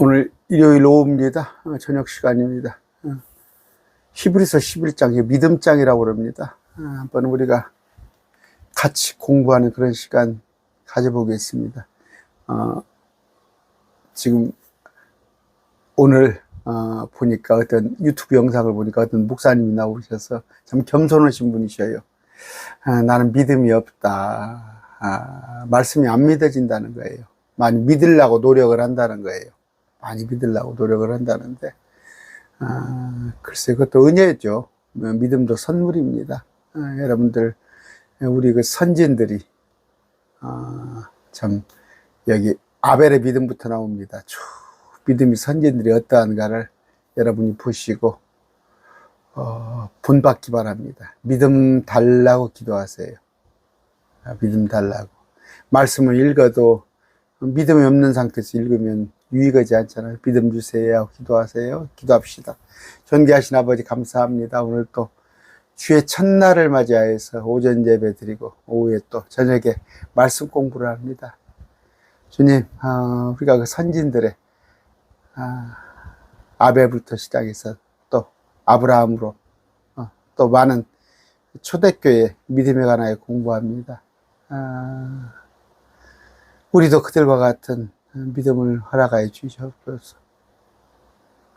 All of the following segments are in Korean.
오늘 일요일 오후입니다. 저녁 시간입니다. 히브리서 11장, 믿음장이라고 그럽니다. 한번 우리가 같이 공부하는 그런 시간 가져보겠습니다. 지금 오늘 보니까 어떤 유튜브 영상을 보니까 어떤 목사님이 나오셔서 참 겸손하신 분이셔요. 나는 믿음이 없다. 말씀이 안 믿어진다는 거예요. 많이 믿으려고 노력을 한다는 거예요. 많이 믿으려고 노력을 한다는데, 글쎄, 그것도 은혜죠. 믿음도 선물입니다. 여러분들, 우리 그 선진들이, 참, 여기 아벨의 믿음부터 나옵니다. 쭉 믿음이 선진들이 어떠한가를 여러분이 보시고, 본받기 바랍니다. 믿음 달라고 기도하세요. 믿음 달라고. 말씀을 읽어도 믿음이 없는 상태에서 읽으면 유익하지 않잖아요. 믿음 주세요. 기도하세요. 기도합시다. 존귀하신 아버지 감사합니다. 오늘 또 주의 첫날을 맞이하여서 오전 예배 드리고 오후에 또 저녁에 말씀 공부를 합니다. 주님, 우리가 그 선진들의 아벨부터 시작해서 또 아브라함으로 또 많은 초대교회 믿음에 관하여 공부합니다. 우리도 그들과 같은 믿음을 허락하여 주시옵소서.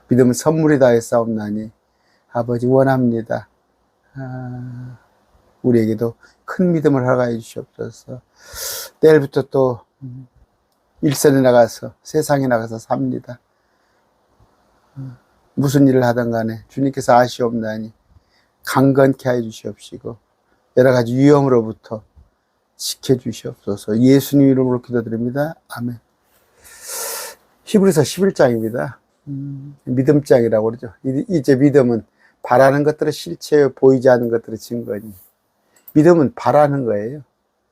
믿음은 선물이다 했사옵나니 아버지 원합니다. 우리에게도 큰 믿음을 허락하여 주시옵소서. 내일부터 또 일선에 나가서 세상에 나가서 삽니다. 무슨 일을 하든 간에 주님께서 아시옵나니 강건케 하여 주시옵시고 여러 가지 위험으로부터 지켜주시옵소서. 예수님 이름으로 기도드립니다. 아멘. 히브리서 11장입니다. 믿음장이라고 그러죠. 이제 믿음은 바라는 것들의 실체요, 보이지 않는 것들의 증거니. 믿음은 바라는 거예요.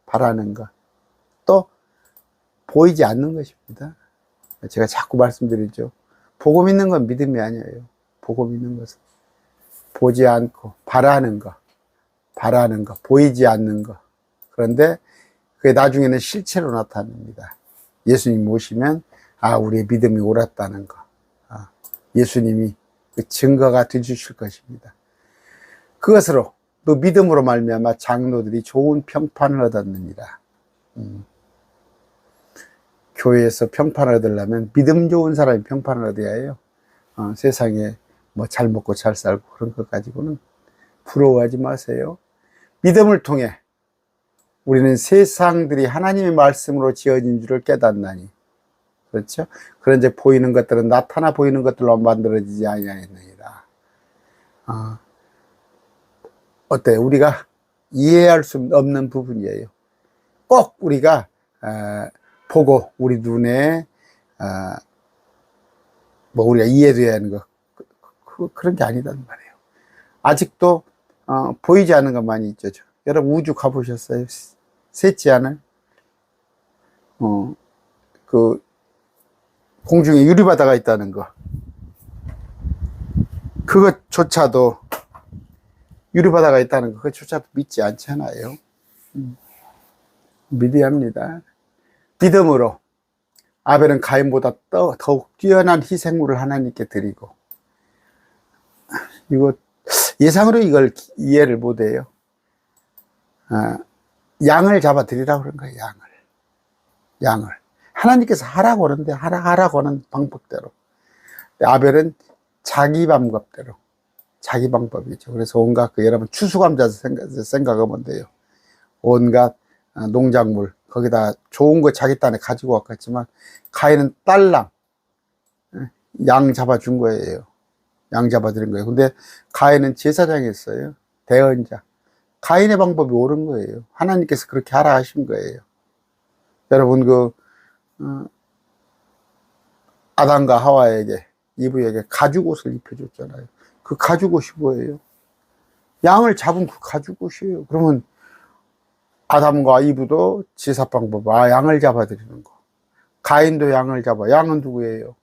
바라는 것. 또 보이지 않는 것입니다. 제가 자꾸 말씀드리죠. 보고 믿는 건 믿음이 아니에요. 보고 믿는 것은 보지 않고 바라는 것, 보이지 않는 것. 그런데 그게 나중에는 실체로 나타납니다. 예수님 모시면 우리의 믿음이 옳았다는 거. 예수님이 그 증거가 되주실 것입니다. 그것으로 또 믿음으로 말미암아 장로들이 좋은 평판을 얻었느니라. 교회에서 평판을 얻으려면 믿음 좋은 사람이 평판을 얻어야 해요. 세상에 뭐 잘 먹고 잘 살고 그런 것 가지고는 부러워하지 마세요. 믿음을 통해 우리는 세상들이 하나님의 말씀으로 지어진 줄을 깨닫나니. 그렇죠? 그런데 보이는 것들은 나타나 보이는 것들로 만들어지지 아니하였느니라. 어때요? 우리가 이해할 수 없는 부분이에요. 꼭 우리가 보고 우리 눈에 뭐 우리가 이해돼야 하는 거 그런 게 아니단 말이에요. 아직도 보이지 않는 것 많이 있죠. 여러분 우주 가보셨어요? 셋째 하늘? 그 공중에 유리바다가 있다는 거. 그것조차도 유리바다가 있다는 거 그것조차도 믿지 않잖아요. 믿어야 합니다. 믿음으로 아벨은 가인보다 더욱 뛰어난 희생물을 하나님께 드리고, 이거 예상으로 이걸 이해를 못해요. 양을 잡아 드리라고 그런 거예요. 양을 하나님께서 하라고 하는데 하라고 하는 방법대로. 아벨은 자기 방법대로, 자기 방법이죠. 그래서 온갖 여러분 추수감자 생각하면 돼요. 온갖 농작물 거기다 좋은 거 자기 딴에 가지고 왔겠지만 가인은 딸랑 양 잡아준 거예요. 양 잡아드린 거예요. 근데 가인은 제사장이었어요. 대언자. 가인의 방법이 옳은 거예요. 하나님께서 그렇게 하라 하신 거예요. 여러분 아담과 하와에게, 이브에게 가죽옷을 입혀줬잖아요. 그 가죽옷이 뭐예요? 양을 잡은 그 가죽옷이에요. 그러면 아담과 이브도 제사 방법, 양을 잡아드리는 거. 가인도 양을 잡아. 양은 누구예요?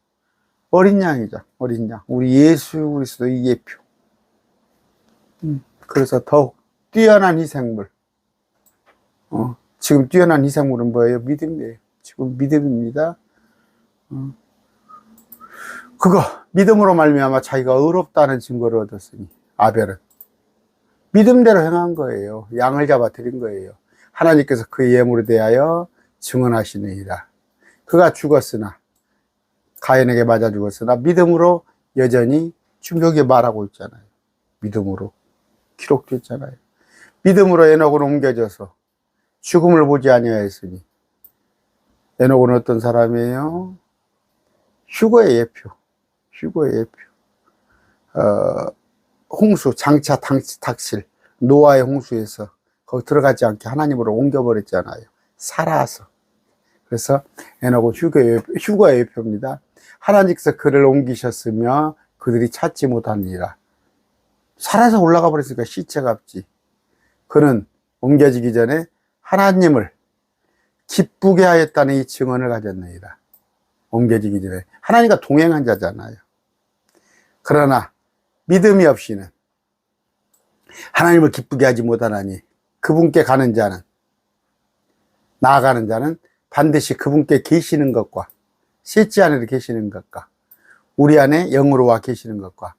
어린 양이죠. 어린 양. 우리 예수 그리스도의 예표. 그래서 더욱 뛰어난 희생물. 지금 뛰어난 희생물은 뭐예요? 믿음이에요. 지금 믿음입니다. 그거 믿음으로 말미암아 자기가 의롭다는 증거를 얻었으니 아벨은 믿음대로 행한 거예요. 양을 잡아 드린 거예요. 하나님께서 그 예물에 대하여 증언하시느니라. 그가 죽었으나 가인에게 맞아 죽었으나 믿음으로 여전히 여기 말하고 있잖아요. 믿음으로 기록되어 있잖아요. 믿음으로 에녹으로 옮겨져서 죽음을 보지 아니하였으니 에녹은 어떤 사람이에요? 휴거의 예표. 휴거의 예표. 홍수, 장차 닥칠 노아의 홍수에서 거기 들어가지 않게 하나님으로 옮겨버렸잖아요. 살아서. 그래서 에녹은 휴거의 예표입니다. 하나님께서 그를 옮기셨으며 그들이 찾지 못하니라. 살아서 올라가 버렸으니까 시체가 없지. 그는 옮겨지기 전에 하나님을 기쁘게 하였다는 이 증언을 가졌느니라. 옮겨지기 전에 하나님과 동행한 자잖아요. 그러나 믿음이 없이는 하나님을 기쁘게 하지 못하나니 그분께 가는 자는, 나아가는 자는 반드시 그분께 계시는 것과 셋째 안에 계시는 것과 우리 안에 영으로 와 계시는 것과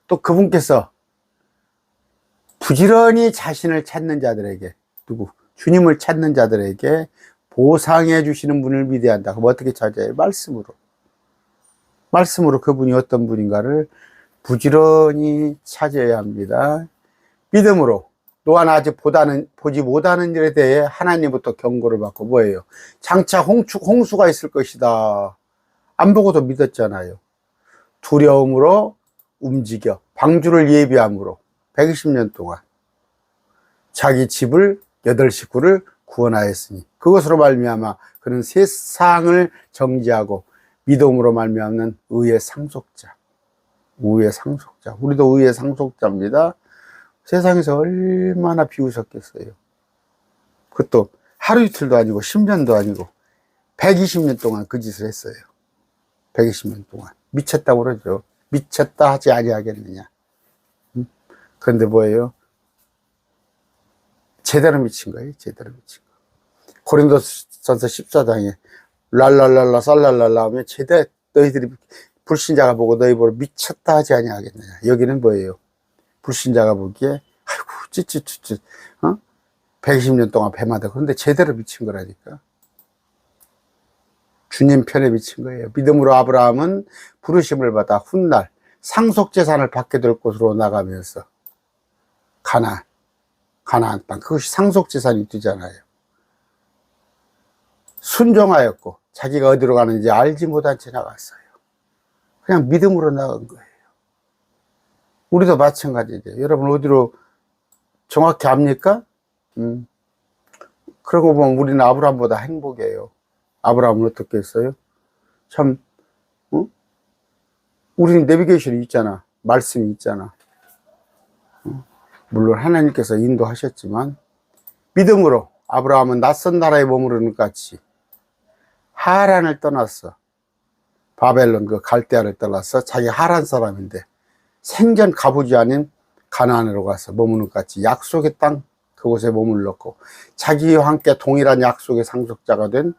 또 그분께서 부지런히 자신을 찾는 자들에게, 주님을 찾는 자들에게 보상해 주시는 분을 믿어야 한다. 그럼 어떻게 찾아요? 말씀으로 그분이 어떤 분인가를 부지런히 찾아야 합니다. 믿음으로 또한 아직 보지 못하는 일에 대해 하나님부터 경고를 받고 뭐예요? 장차 홍수가 있을 것이다. 안 보고도 믿었잖아요. 두려움으로 움직여 방주를 예비함으로 120년 동안 자기 집을 8식구를 구원하였으니 그것으로 말미암아 그는 세상을 정지하고 믿음으로 말미암는 의의 상속자. 우리도 의의 상속자입니다. 세상에서 얼마나 비우셨겠어요. 그것도 하루 이틀도 아니고 10년도 아니고 120년 동안 그 짓을 했어요. 120년 동안 미쳤다고 그러죠. 미쳤다 하지 아니하겠느냐. 그런데 뭐예요? 제대로 미친 거예요. 제대로 미친 거. 고린도전서 14장에 랄랄랄라 쌀랄랄라 하면 제대로 너희들이 불신자가 보고 너희 보러 미쳤다 하지 아니하겠느냐. 여기는 뭐예요? 불신자가 보기에 아이고 찌찌찌찌 120년 동안 뱀하다. 그런데 제대로 미친 거라니까. 주님 편에 미친 거예요. 믿음으로 아브라함은 부르심을 받아 훗날 상속재산을 받게 될 곳으로 나가면서 가나안 땅, 그것이 상속재산이 되잖아요. 순종하였고 자기가 어디로 가는지 알지 못한 채 나갔어요. 그냥 믿음으로 나간 거예요. 우리도 마찬가지죠. 여러분 어디로 정확히 압니까? 그러고 보면 우리는 아브라함보다 행복해요. 아브라함은 어떻게 했어요? 참, 우리는 내비게이션이 있잖아. 말씀이 있잖아. 물론 하나님께서 인도하셨지만 믿음으로 아브라함은 낯선 나라에 머무르는 것 같이 하란을 떠났어. 바벨론 그 갈대아를 떠나서 자기 하란 사람인데 생전 가보지 않은 가나안으로 가서 머무는 것 같이 약속의 땅 그곳에 머물렀고 자기와 함께 동일한 약속의 상속자가 된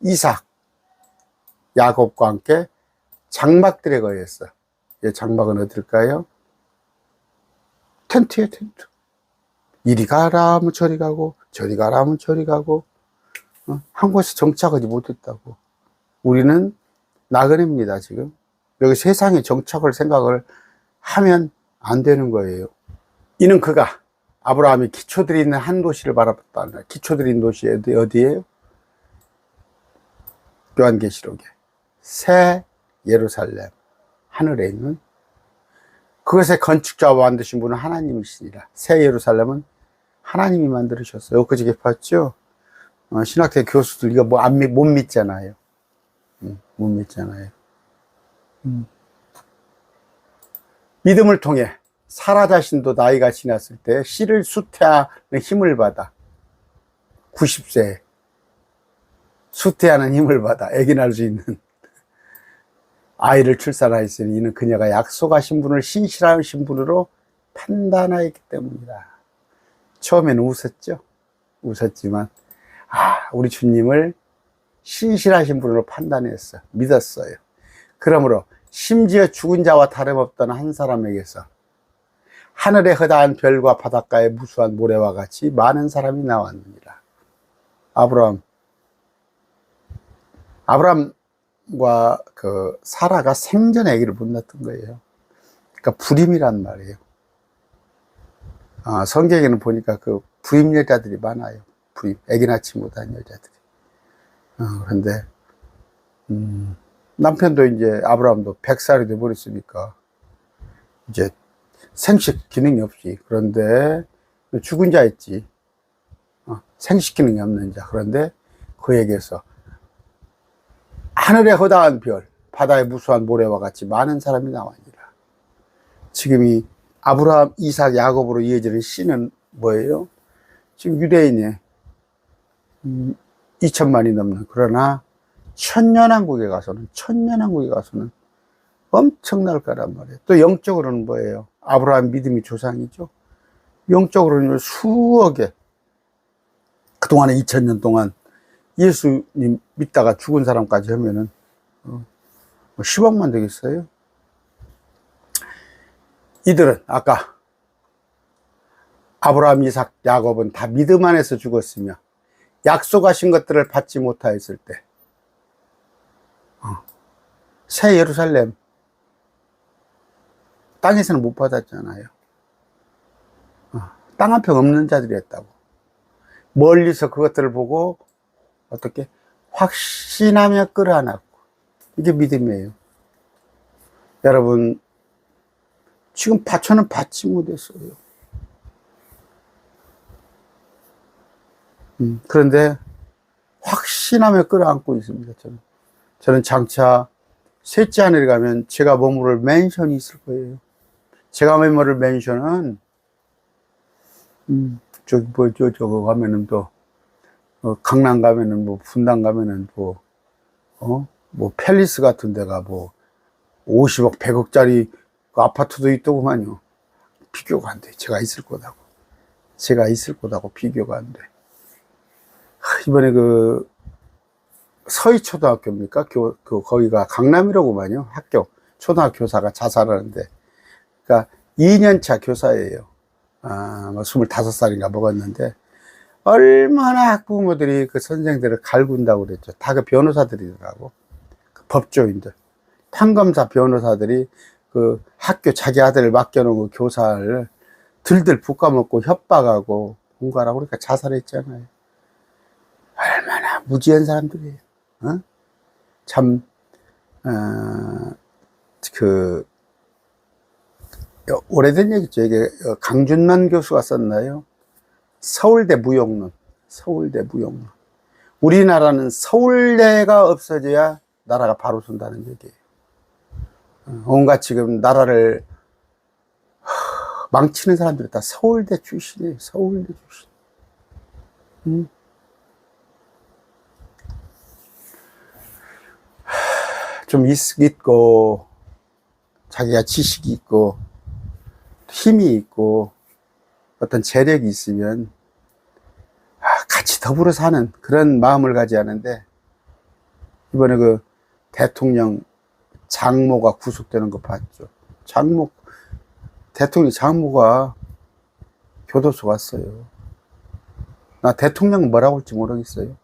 이삭, 야곱과 함께 장막들에 거했어. 이 장막은 어딜까요? 텐트에 텐트. 이리 가라 하면 저리 가고 저리 가라 하면 저리 가고 한 곳에 정착하지 못했다고. 우리는 나그네입니다. 지금 여기 세상에 정착을 생각을 하면 안 되는 거예요. 이는 그가 아브라함이 기초들이 있는 한 도시를 바라봤다. 기초들이 있는 도시 어디예요? 요한계시록에 새 예루살렘 하늘에 있는 그것의 건축자와 만드신 분은 하나님이시니라. 새 예루살렘은 하나님이 만들으셨어요. 그저께 봤죠? 신학대 교수들 이거 못 믿잖아요. 못 믿잖아요. 믿음을 통해 사라 자신도 나이가 지났을 때 씨를 수태하는 힘을 받아 90세에 수태하는 힘을 받아 아기 낳을 수 있는 아이를 출산하였으니 이는 그녀가 약속하신 분을 신실한 신분으로 판단하였기 때문이다. 처음에는 웃었죠. 웃었지만 우리 주님을 신실하신 분으로 판단했어. 믿었어요. 그러므로 심지어 죽은 자와 다름없던 한 사람에게서 하늘의 허다한 별과 바닷가의 무수한 모래와 같이 많은 사람이 나왔느니라. 아브람과 그 사라가 생전에 아기를 못 낳았던 거예요. 그러니까 불임이란 말이에요. 성경에는 보니까 그 불임 여자들이 많아요. 불임, 아기 낳지 못한 여자들이. 그런데 남편도 이제 아브라함도 100살이 돼버렸으니까 이제 생식 기능이 없지. 그런데 죽은 자 있지. 생식 기능이 없는 자. 그런데 그에게서 하늘의 허다한 별, 바다의 무수한 모래와 같이 많은 사람이 나왔니라. 지금 이 아브라함, 이삭, 야곱으로 이어지는 씨는 뭐예요? 지금 유대인이 2천만이 넘는, 그러나 천년왕국에 가서는 엄청날 거란 말이에요. 또 영적으로는 뭐예요? 아브라함 믿음이 조상이죠. 영적으로는 수억에, 그동안에 2000년 동안 예수님 믿다가 죽은 사람까지 하면은 10억만 되겠어요? 이들은 아까 아브라함, 이삭, 야곱은 다 믿음 안에서 죽었으며 약속하신 것들을 받지 못하였을 때 새 예루살렘 땅에서는 못 받았잖아요. 땅 한 평 없는 자들이었다고. 멀리서 그것들을 보고 어떻게 확신하며 끌어안았고, 이게 믿음이에요. 여러분, 지금 저는 받지 못했어요. 그런데 확신하며 끌어안고 있습니다. 저는 장차 셋째 하늘에 가면 제가 머무를 맨션이 있을 거예요. 제가 머무를 맨션은 저거 가면은 또 강남 가면은 분당 가면은 팰리스 같은 데가 50억 100억짜리 그 아파트도 있더구만요. 비교가 안 돼. 제가 있을 거다고 비교가 안 돼. 이번에 그 서희초등학교입니까? 거기가 강남이라고만요. 학교 초등학교 교사가 자살하는데, 그러니까 2년차 교사예요. 25살인가 먹었는데 얼마나 학부모들이 그 선생들을 갈군다고 그랬죠. 다 그 변호사들이더라고. 그 법조인들, 판검사 변호사들이 그 학교 자기 아들을 맡겨놓은 그 교사를 들들 볶아먹고 협박하고 공갈하고 그러니까 자살했잖아요. 얼마나 무지한 사람들이에요. 참, 오래된 얘기죠. 이게 강준만 교수가 썼나요? 서울대 무용론. 우리나라는 서울대가 없어져야 나라가 바로 선다는 얘기예요. 온갖 지금 나라를 망치는 사람들이 다 서울대 출신이에요. 서울대 출신. 좀 있고, 자기가 지식이 있고, 힘이 있고, 어떤 재력이 있으면 같이 더불어 사는 그런 마음을 가져야 하는데, 이번에 그 대통령 장모가 구속되는 거 봤죠. 대통령 장모가 교도소 갔어요. 나 대통령 뭐라고 할지 모르겠어요.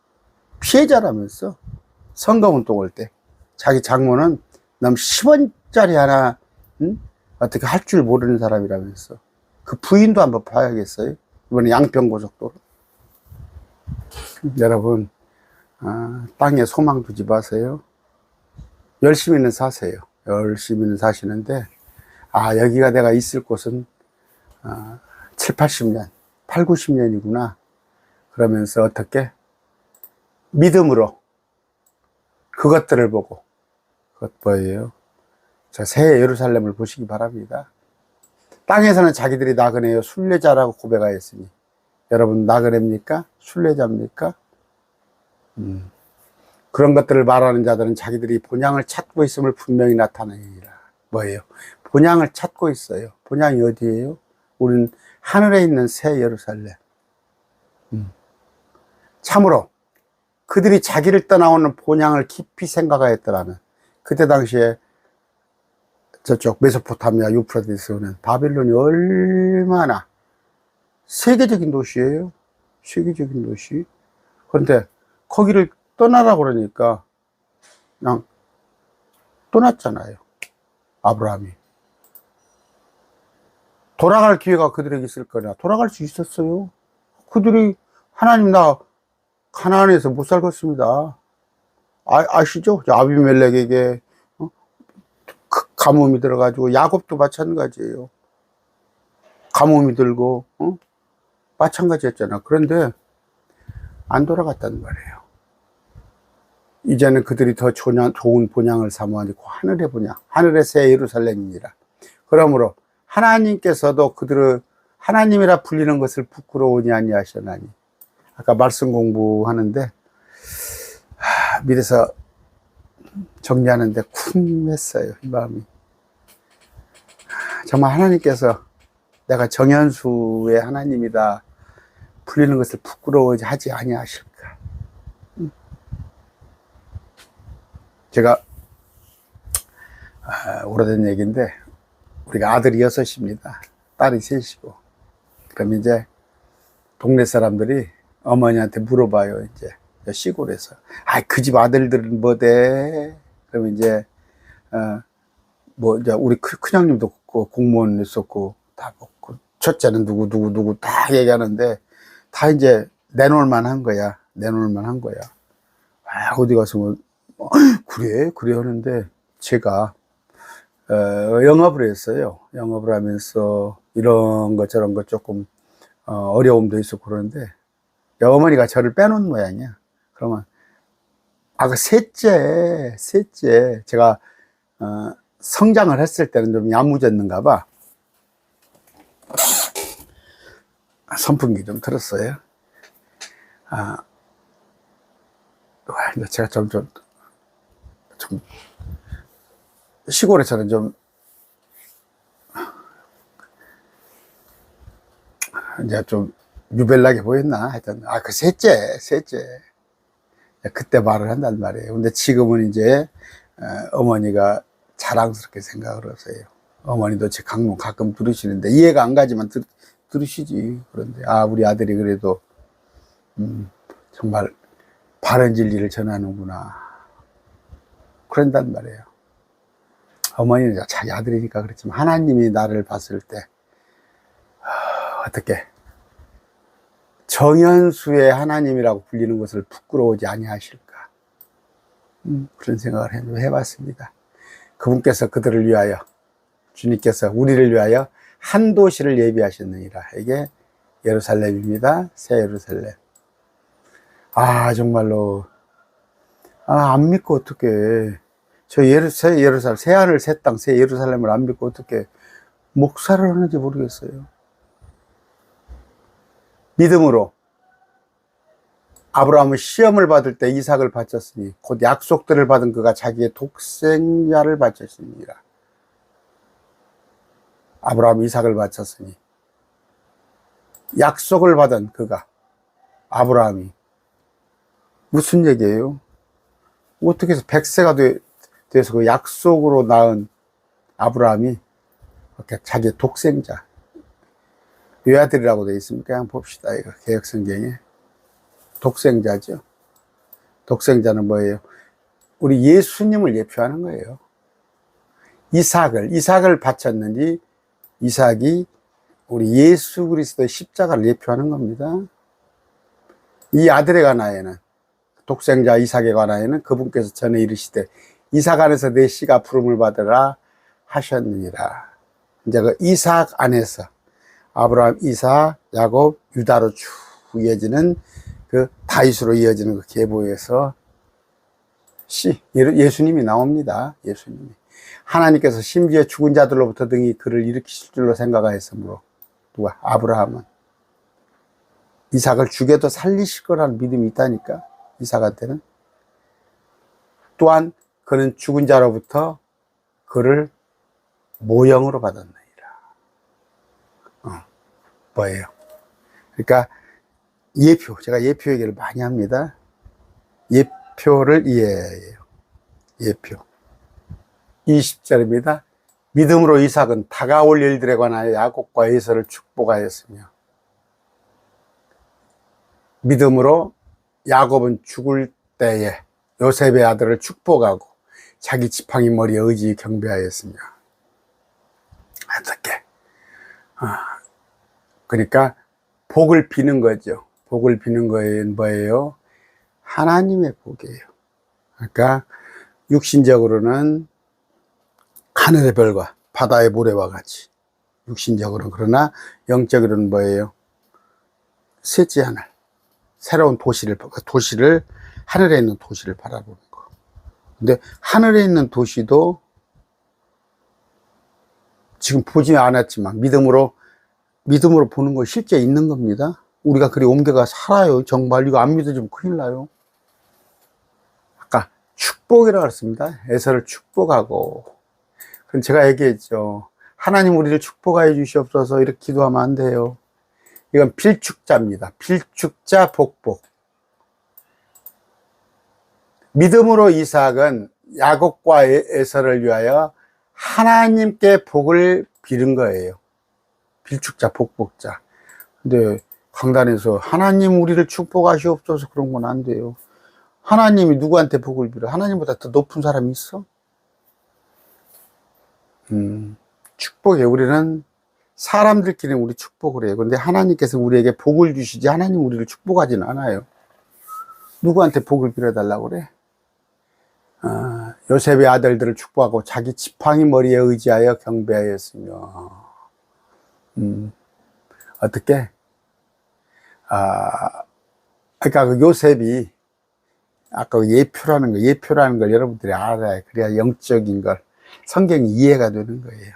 피해자라면서 선거운동 올 때 자기 장모는 남 10원짜리 하나 어떻게 할 줄 모르는 사람이라면서. 그 부인도 한번 봐야겠어요. 이번에 양평고속도로. 여러분, 땅에 소망 두지 마세요. 열심히는 사세요. 열심히는 사시는데, 여기가 내가 있을 곳은 7, 80년, 8, 90년이구나. 그러면서 어떻게? 믿음으로 그것들을 보고, 그것 뭐예요? 새 예루살렘을 보시기 바랍니다. 땅에서는 자기들이 나그네요, 순례자라고 고백하였으니, 여러분 나그네입니까? 순례자입니까? 그런 것들을 말하는 자들은 자기들이 본향을 찾고 있음을 분명히 나타내니라. 뭐예요? 본향을 찾고 있어요. 본향이 어디예요? 우리는 하늘에 있는 새 예루살렘. 참으로 그들이 자기를 떠나오는 본향을 깊이 생각하였더라면, 그때 당시에 저쪽 메소포타미아 유프라디스는 바빌론이 얼마나 세계적인 도시예요. 세계적인 도시. 그런데 거기를 떠나라 그러니까 그냥 떠났잖아요. 아브라함이. 돌아갈 기회가 그들에게 있을 거냐. 돌아갈 수 있었어요. 그들이 하나님 나 가나안에서 못 살겠습니다. 아시죠? 아비멜렉에게 가뭄이 들어가지고, 야곱도 마찬가지예요. 가뭄이 들고 마찬가지였잖아. 그런데 안 돌아갔단 말이에요. 이제는 그들이 더 좋은 본향을 사모하고 하늘의 본향, 하늘의 새 예루살렘이니라. 그러므로 하나님께서도 그들을 하나님이라 불리는 것을 부끄러우니 아니하셨나니. 아까 말씀 공부하는데 밑에서 정리하는데 쿵했어요, 이 마음이. 정말 하나님께서 내가 정현수의 하나님이다 불리는 것을 부끄러워하지 아니하실까. 제가 오래된 얘기인데, 우리가 아들이 6입니다. 딸이 3이고. 그럼 이제 동네 사람들이 어머니한테 물어봐요. 이제 시골에서 그 집 아들들은 뭐대? 그럼 이제 이제 우리 큰형님도 공무원 했었고, 다 먹고, 첫째는 누구 다 얘기하는데, 다 이제 내놓을만 한 거야. 내놓을만 한 거야. 어디 가서 뭐, 그래 하는데, 제가, 영업을 했어요. 영업을 하면서 이런 것 저런 것 조금, 어려움도 있었고 그러는데, 어머니가 저를 빼놓은 모양이야. 그러면, 그 셋째, 제가, 성장을 했을 때는 좀 야무졌는가 봐. 선풍기 좀 틀었어요. 제가 좀 시골에서는 좀 이제 좀 유별나게 보였나 하여튼 그 셋째 그때 말을 한단 말이에요. 근데 지금은 이제 어머니가 자랑스럽게 생각을 하세요. 어머니도 제 강론 가끔 들으시는데 이해가 안 가지만 들으시지. 그런데 우리 아들이 그래도 정말 바른 진리를 전하는구나 그런단 말이에요. 어머니는 자기 아들이니까 그렇지만 하나님이 나를 봤을 때 어떻게 정현수의 하나님이라고 불리는 것을 부끄러워하지 아니하실까. 그런 생각을 해봤습니다. 그분께서 그들을 위하여, 주님께서 우리를 위하여 한 도시를 예비하셨느니라. 이게 예루살렘입니다. 새 예루살렘. 정말로 안 믿고 어떻게 새 예루살렘, 새 하늘 새 땅 새 예루살렘을 안 믿고 어떻게 목사를 하는지 모르겠어요. 믿음으로 아브라함은 시험을 받을 때 이삭을 바쳤으니 곧 약속들을 받은 그가 자기의 독생자를 바쳤습니다. 아브라함이 이삭을 바쳤으니 약속을 받은 그가, 아브라함이 무슨 얘기예요? 어떻게 해서 100세가 돼서 그 약속으로 낳은 아브라함이 이렇게 자기의 독생자, 외아들이라고 되어 있습니까? 한번 봅시다. 이거 개역성경에 독생자죠. 독생자는 뭐예요? 우리 예수님을 예표하는 거예요. 이삭을 바쳤는지 이삭이 우리 예수 그리스도의 십자가를 예표하는 겁니다. 이 아들에 관하여는, 독생자 이삭에 관하여는 그분께서 전에 이르시되 이삭 안에서 내 씨가 부름을 받으라 하셨느니라. 이제 그 이삭 안에서 아브라함, 이삭, 야곱, 유다로 쭉 이어지는 그 다윗으로 이어지는 그 계보에서 예수님이 나옵니다. 예수님이. 하나님께서 심지어 죽은 자들로부터 등이 그를 일으키실 줄로 생각하였으므로, 누가? 아브라함은 이삭을 죽여도 살리실 거라는 믿음이 있다니까, 이삭한테는. 또한 그는 죽은 자로부터 그를 모형으로 받았느니라. 뭐예요? 그러니까 예표, 제가 예표 얘기를 많이 합니다. 예표를 이해해요. 예표. 20절입니다. 믿음으로 이삭은 다가올 일들에 관하여 야곱과 에서를 축복하였으며, 믿음으로 야곱은 죽을 때에 요셉의 아들을 축복하고 자기 지팡이 머리에 의지 경배하였으며. 어떻게? 그러니까 복을 비는 거죠. 복을 비는 거는 뭐예요? 하나님의 복이에요. 그러니까 육신적으로는 하늘의 별과 바다의 모래와 같이, 육신적으로는. 그러나 영적으로는 뭐예요? 셋째 하늘, 새로운 도시를, 하늘에 있는 도시를 바라보는 거. 근데 하늘에 있는 도시도 지금 보지 않았지만 믿음으로 보는 거 실제 있는 겁니다. 우리가 그리 옮겨가 살아요. 정말 이거 안 믿어지면 큰일 나요. 아까 축복이라고 했습니다. 에서를 축복하고. 그럼 제가 얘기했죠. 하나님 우리를 축복하여 주시옵소서 이렇게 기도하면 안 돼요. 이건 필축자입니다. 필축자 복복. 믿음으로 이삭은 야곱과 에서를 위하여 하나님께 복을 빌은 거예요. 필축자 복복자. 근데 강단에서 하나님 우리를 축복하시옵소서 그런 건 안 돼요. 하나님이 누구한테 복을 빌어? 하나님보다 더 높은 사람이 있어? 축복에 우리는 사람들끼리는 우리 축복을 해요. 근데 하나님께서 우리에게 복을 주시지 하나님 우리를 축복하지는 않아요. 누구한테 복을 빌어달라고 그래? 요셉의 아들들을 축복하고 자기 지팡이 머리에 의지하여 경배하였으며. 어떻게? 그러니까 그 요셉이 아까 예표라는 걸 여러분들이 알아야, 그래야 영적인 걸, 성경이 이해가 되는 거예요.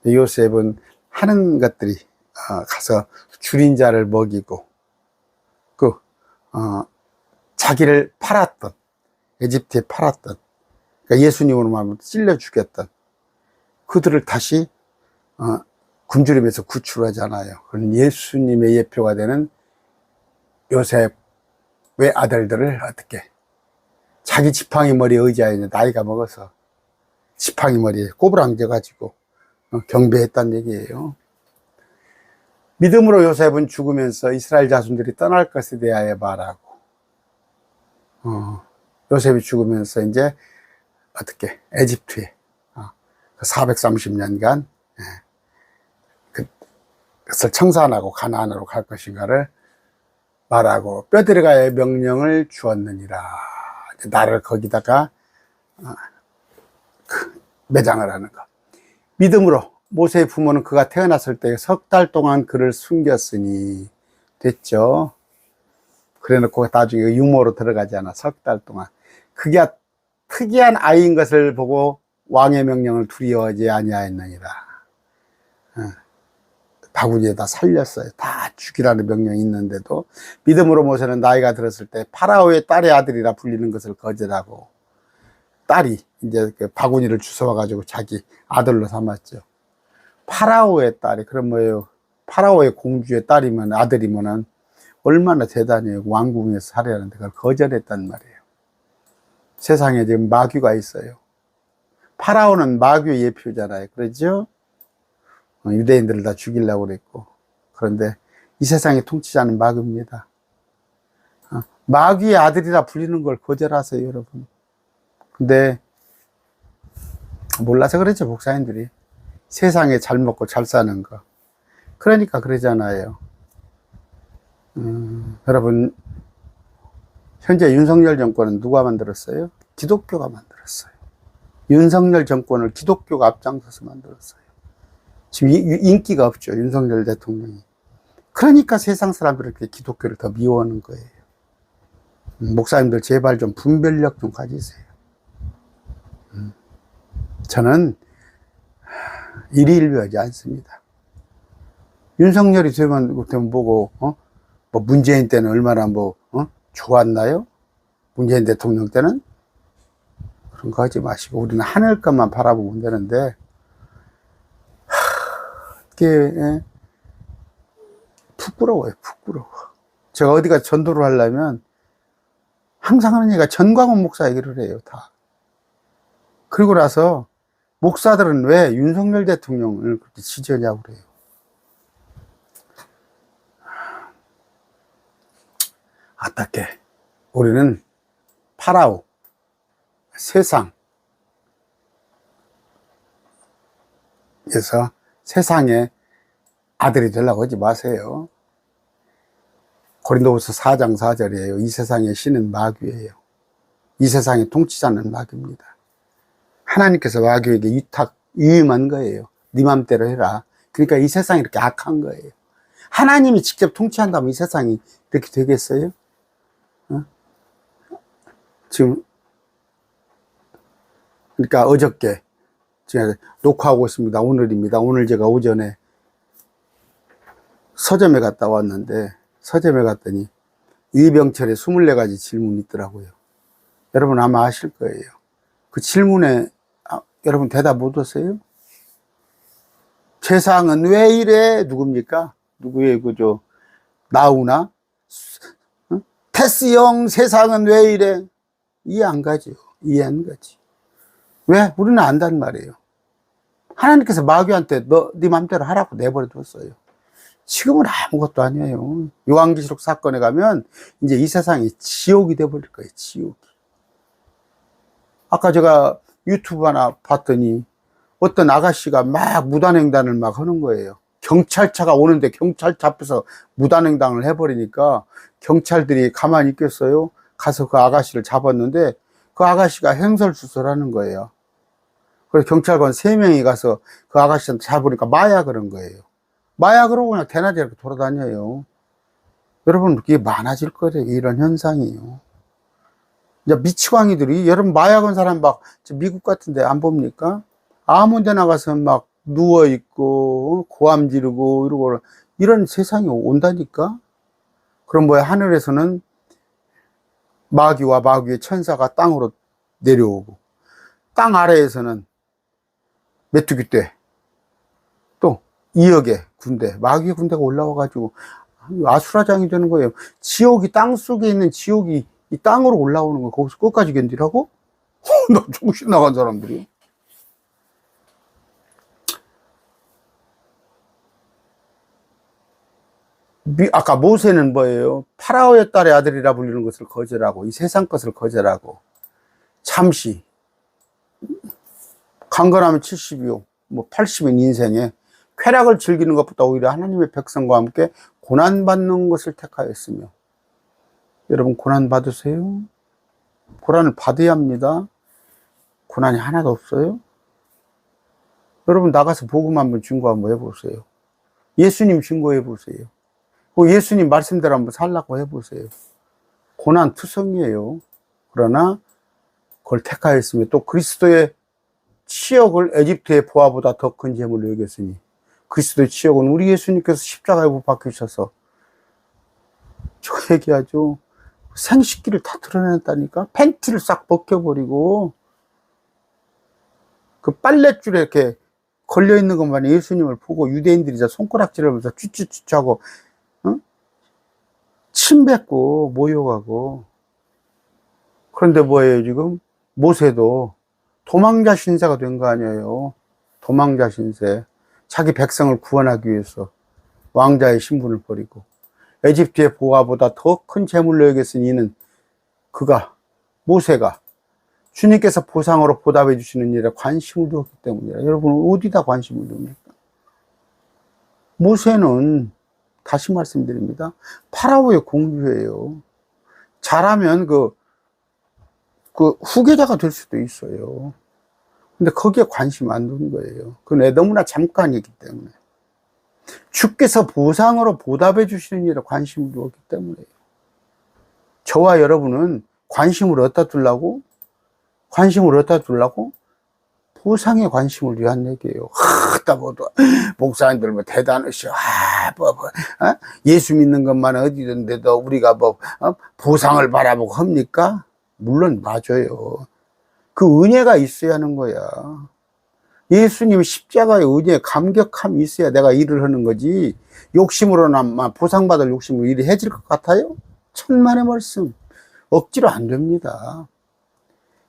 요셉은 하는 것들이, 가서 줄인 자를 먹이고, 자기를 팔았던, 에집트에 팔았던, 그러니까 예수님으로 말하면 찔러 죽였던 그들을 다시, 굶주림에서 구출하잖아요. 그런 예수님의 예표가 되는 요셉의 아들들을 어떻게, 자기 지팡이 머리에 의지하여 나이가 먹어서 지팡이 머리에 꼬부랑져가지고 경배했단 얘기예요. 믿음으로 요셉은 죽으면서 이스라엘 자손들이 떠날 것에 대하여 말하고, 요셉이 죽으면서 이제 어떻게 에집트에 430년간 그것을 청산하고 가나안으로 갈 것인가를 말하고, 뼈들어가의 명령을 주었느니라. 나를 거기다가 매장을 하는 거. 믿음으로 모세의 부모는 그가 태어났을 때 석 달 동안 그를 숨겼으니 됐죠. 그래 놓고 나중에 유모로 들어가지 않아. 석 달 동안. 그게 특이한 아이인 것을 보고 왕의 명령을 두려워하지 아니하였느니라. 바구니에다 살렸어요. 다 죽이라는 명령이 있는데도 믿음으로 모세는 나이가 들었을 때 파라오의 딸의 아들이라 불리는 것을 거절하고, 딸이 이제 그 바구니를 주워와 가지고 자기 아들로 삼았죠. 파라오의 딸이, 그럼 뭐예요? 파라오의 공주의 딸이면, 아들이면은 얼마나 대단해요. 왕궁에서 살아야하는데 그걸 거절했단 말이에요. 세상에 지금 마귀가 있어요. 파라오는 마귀의 예표잖아요. 그렇죠? 유대인들을 다 죽이려고 그랬고. 그런데 이 세상의 통치자는 마귀입니다. 마귀의 아들이라 불리는 걸 거절하세요, 여러분. 근데 몰라서 그랬죠, 목사님들이. 세상에 잘 먹고 잘 사는 거. 그러니까 그러잖아요. 여러분, 현재 윤석열 정권은 누가 만들었어요? 기독교가 만들었어요. 윤석열 정권을 기독교가 앞장서서 만들었어요. 지금 인기가 없죠, 윤석열 대통령이. 그러니까 세상 사람들은 기독교를 더 미워하는 거예요. 목사님들 제발 좀 분별력 좀 가지세요. 저는 일희일비하지 않습니다. 윤석열이 되면 보고, 뭐 문재인 때는 얼마나 좋았나요? 문재인 대통령 때는? 그런 거 하지 마시고 우리는 하늘 것만 바라보면 되는데, 이게 부끄러워요, 부끄러워. 제가 어디가 전도를 하려면 항상 하는 얘기가 전광훈 목사 얘기를 해요, 다. 그리고 나서 목사들은 왜 윤석열 대통령을 그렇게 지지하냐고 그래요. 안타깝게 우리는 파라오, 세상, 그래서 세상의 아들이 되려고 하지 마세요. 고린도후서 4장 4절이에요. 이 세상의 신은 마귀예요. 이 세상의 통치자는 마귀입니다. 하나님께서 마귀에게 위임한 거예요. 네 맘대로 해라. 그러니까 이 세상이 이렇게 악한 거예요. 하나님이 직접 통치한다면 이 세상이 이렇게 되겠어요? 지금 그러니까 어저께 제가 녹화하고 있습니다. 오늘입니다. 오늘 제가 오전에 서점에 갔다 왔는데 서점에 갔더니 이병철의 24가지 질문이 있더라고요. 여러분 아마 아실 거예요. 그 질문에 여러분 대답 못 하세요? 세상은 왜 이래? 누굽니까? 누구예요? 그죠? 나우나? 테스 형 세상은 왜 이래? 이해 안 가죠. 이해 안 가지. 왜? 우리는 안단 말이에요. 하나님께서 마귀한테 네 맘대로 하라고 내버려 뒀어요. 지금은 아무것도 아니에요. 요한계시록 사건에 가면 이제 이 세상이 지옥이 돼버릴 거예요. 지옥이. 아까 제가 유튜브 하나 봤더니 어떤 아가씨가 막 무단횡단을 막 하는 거예요. 경찰차가 오는데 경찰차 앞에서 무단횡단을 해버리니까 경찰들이 가만히 있겠어요? 가서 그 아가씨를 잡았는데 그 아가씨가 횡설수설하는 거예요. 그래서 경찰관 3명이 가서 그 아가씨한테 잡으니까 마약을 한 거예요. 마약으로 그냥 대낮에 이렇게 돌아다녀요. 여러분, 그게 많아질 거예요. 이런 현상이요. 이제 미치광이들이, 여러분, 마약한 사람 막, 미국 같은데 안 봅니까? 아무 데나 가서 막 누워있고, 고함 지르고, 이러고, 이런 세상이 온다니까? 그럼 뭐야, 하늘에서는 마귀와 마귀의 천사가 땅으로 내려오고, 땅 아래에서는 메뚜기 떼, 또 2억의 군대, 마귀의 군대가 올라와가지고 아수라장이 되는 거예요. 지옥이 땅 속에 있는 지옥이 이 땅으로 올라오는 거, 거기서 끝까지 견디라고? 나 정신 나간 사람들이. 아까 모세는 뭐예요? 파라오의 딸의 아들이라 불리는 것을 거절하고, 이 세상 것을 거절하고, 잠시, 강건하면 70이요, 뭐 80인 인생에 쾌락을 즐기는 것보다 오히려 하나님의 백성과 함께 고난받는 것을 택하였으며, 여러분 고난 받으세요? 고난을 받아야 합니다. 고난이 하나도 없어요? 여러분 나가서 복음 한번 증거 한번 해보세요. 예수님 증거해 보세요. 예수님 말씀대로 한번 살라고 해보세요. 고난 투성이에요. 그러나 그걸 택하였으며 또 그리스도의 치욕을 에집트의 보화보다 더 큰 재물로 여겼으니, 그리스도의 치욕은 우리 예수님께서 십자가에 못 박히셔서, 저 얘기하죠. 생식기를 다 드러냈다니까? 팬티를 싹 벗겨버리고, 그 빨랫줄에 이렇게 걸려있는 것만 예수님을 보고 유대인들이 손가락질을 하면서 쭈쭈쭈쭈하고, 침 뱉고 모욕하고. 그런데 뭐예요, 지금? 모세도 도망자 신세가 된 거 아니에요. 도망자 신세. 자기 백성을 구원하기 위해서 왕자의 신분을 버리고 에집트의 보화보다 더 큰 재물로 여겼으니 이는 그가, 모세가 주님께서 보상으로 보답해 주시는 일에 관심을 두었기 때문이라. 여러분 어디다 관심을 둡니까? 모세는 다시 말씀드립니다. 파라오의 공주예요. 잘하면 그 후계자가 될 수도 있어요. 근데 거기에 관심 안 두는 거예요. 그건 너무나 잠깐이기 때문에. 주께서 보상으로 보답해 주시는 일에 관심을 두었기 때문에요. 저와 여러분은 관심을 어디다 두려고? 관심을 어디다 두려고? 보상에 관심을 위한 얘기예요. 목사님들 뭐 대단하셔. 예수 믿는 것만 어디든데도 우리가 보상을 바라보고 합니까? 물론 맞아요. 그 은혜가 있어야 하는 거야. 예수님 십자가의 은혜에 감격함이 있어야 내가 일을 하는 거지. 욕심으로나마 보상받을 욕심으로 일이 해질 것 같아요? 천만의 말씀. 억지로 안 됩니다.